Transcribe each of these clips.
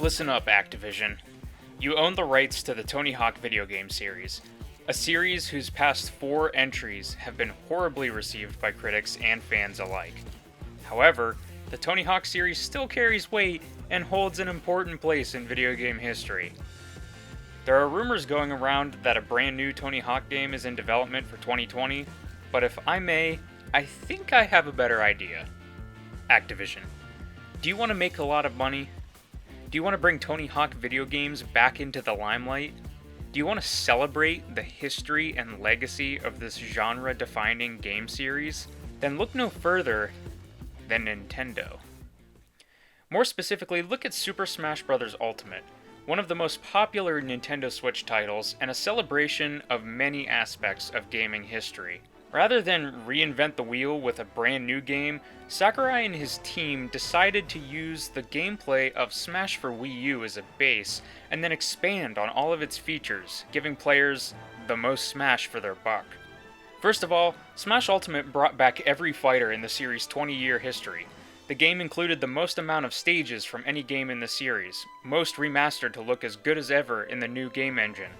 Listen up, Activision. You own the rights to the Tony Hawk video game series, a series whose past 4 entries have been horribly received by critics and fans alike. However, the Tony Hawk series still carries weight and holds an important place in video game history. There are rumors going around that a brand new Tony Hawk game is in development for 2020, but if I may, I think I have a better idea. Activision, do you want to make a lot of money? Do you want to bring Tony Hawk video games back into the limelight? Do you want to celebrate the history and legacy of this genre-defining game series? Then look no further than Nintendo. More specifically, look at Super Smash Bros. Ultimate, one of the most popular Nintendo Switch titles and a celebration of many aspects of gaming history. Rather than reinvent the wheel with a brand new game, Sakurai and his team decided to use the gameplay of Smash for Wii U as a base, and then expand on all of its features, giving players the most Smash for their buck. First of all, Smash Ultimate brought back every fighter in the series' 20-year history. The game included the most amount of stages from any game in the series, most remastered to look as good as ever in the new game engine.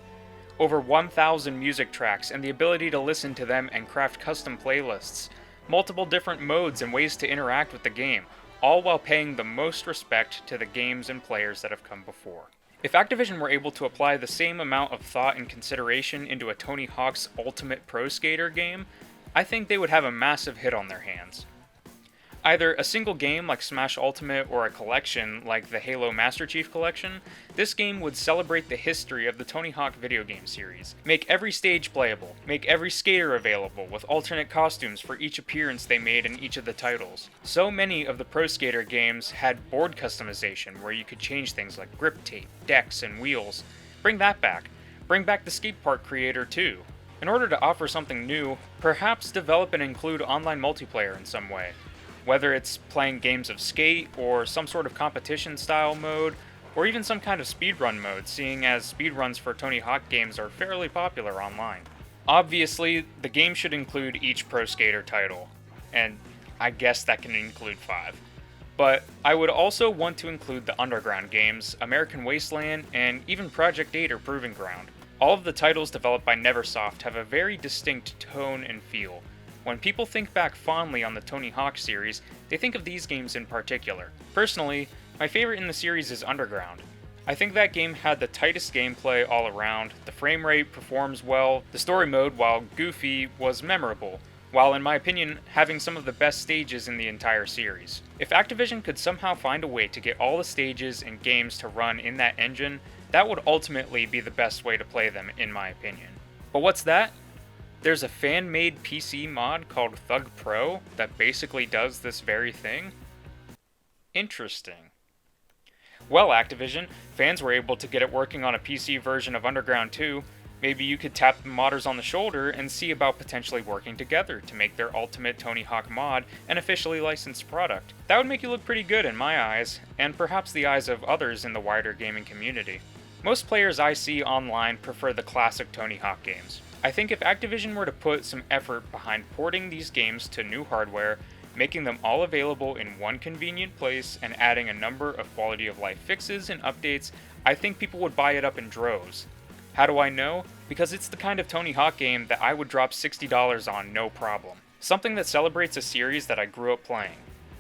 Over 1,000 music tracks and the ability to listen to them and craft custom playlists, multiple different modes and ways to interact with the game, all while paying the most respect to the games and players that have come before. If Activision were able to apply the same amount of thought and consideration into a Tony Hawk's Ultimate Pro Skater game, I think they would have a massive hit on their hands. Either a single game like Smash Ultimate or a collection like the Halo Master Chief Collection, this game would celebrate the history of the Tony Hawk video game series. Make every stage playable, make every skater available with alternate costumes for each appearance they made in each of the titles. So many of the Pro Skater games had board customization where you could change things like grip tape, decks, and wheels. Bring that back. Bring back the skate park creator too. In order to offer something new, perhaps develop and include online multiplayer in some way. Whether it's playing games of skate, or some sort of competition-style mode, or even some kind of speedrun mode, seeing as speedruns for Tony Hawk games are fairly popular online. Obviously, the game should include each Pro Skater title, and I guess that can include 5. But I would also want to include the Underground games, American Wasteland, and even Project 8 or Proving Ground. All of the titles developed by Neversoft have a very distinct tone and feel. When people think back fondly on the Tony Hawk series, they think of these games in particular. Personally, my favorite in the series is Underground. I think that game had the tightest gameplay all around, the frame rate performs well, the story mode, while goofy, was memorable, while in my opinion, having some of the best stages in the entire series. If Activision could somehow find a way to get all the stages and games to run in that engine, that would ultimately be the best way to play them, in my opinion. But what's that? There's a fan-made PC mod called Thug Pro that basically does this very thing? Interesting. Well, Activision, fans were able to get it working on a PC version of Underground 2. Maybe you could tap the modders on the shoulder and see about potentially working together to make their Ultimate Tony Hawk mod an officially licensed product. That would make you look pretty good in my eyes, and perhaps the eyes of others in the wider gaming community. Most players I see online prefer the classic Tony Hawk games. I think if Activision were to put some effort behind porting these games to new hardware, making them all available in one convenient place, and adding a number of quality of life fixes and updates, I think people would buy it up in droves. How do I know? Because it's the kind of Tony Hawk game that I would drop $60 on no problem. Something that celebrates a series that I grew up playing.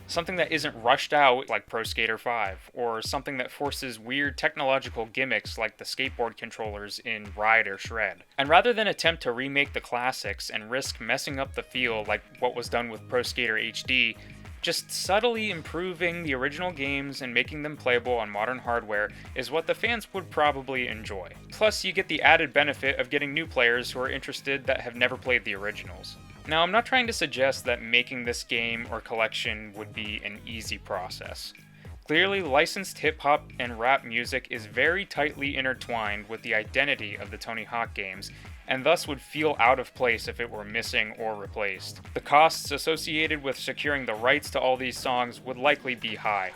Something that isn't rushed out like Pro Skater 5, or something that forces weird technological gimmicks like the skateboard controllers in Ride or Shred. And rather than attempt to remake the classics and risk messing up the feel like what was done with Pro Skater HD, just subtly improving the original games and making them playable on modern hardware is what the fans would probably enjoy. Plus, you get the added benefit of getting new players who are interested that have never played the originals. Now, I'm not trying to suggest that making this game or collection would be an easy process. Clearly, licensed hip-hop and rap music is very tightly intertwined with the identity of the Tony Hawk games, and thus would feel out of place if it were missing or replaced. The costs associated with securing the rights to all these songs would likely be high.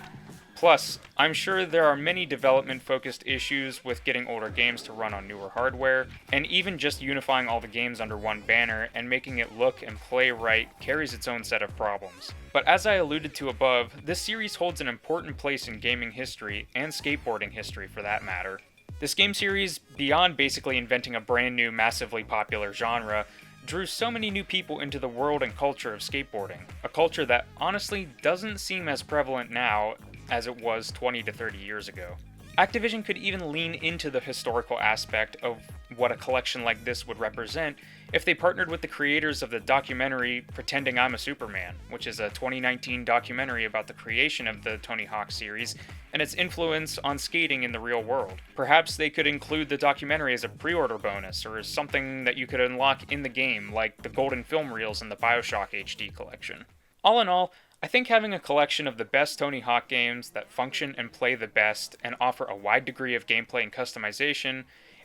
Plus, I'm sure there are many development-focused issues with getting older games to run on newer hardware, and even just unifying all the games under one banner and making it look and play right carries its own set of problems. But as I alluded to above, this series holds an important place in gaming history, and skateboarding history for that matter. This game series, beyond basically inventing a brand new, massively popular genre, drew so many new people into the world and culture of skateboarding, a culture that honestly doesn't seem as prevalent now as it was 20 to 30 years ago. Activision could even lean into the historical aspect of what a collection like this would represent if they partnered with the creators of the documentary Pretending I'm a Superman, which is a 2019 documentary about the creation of the Tony Hawk series and its influence on skating in the real world. Perhaps they could include the documentary as a pre-order bonus or as something that you could unlock in the game, like the golden film reels in the BioShock HD collection. All in all, I think having a collection of the best Tony Hawk games that function and play the best and offer a wide degree of gameplay and customization,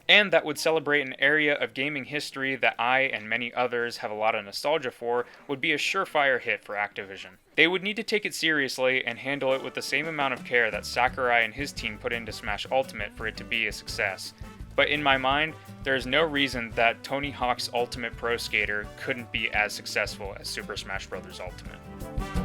and that would celebrate an area of gaming history that I and many others have a lot of nostalgia for, would be a surefire hit for Activision. They would need to take it seriously and handle it with the same amount of care that Sakurai and his team put into Smash Ultimate for it to be a success. But in my mind, there is no reason that Tony Hawk's Ultimate Pro Skater couldn't be as successful as Super Smash Bros. Ultimate.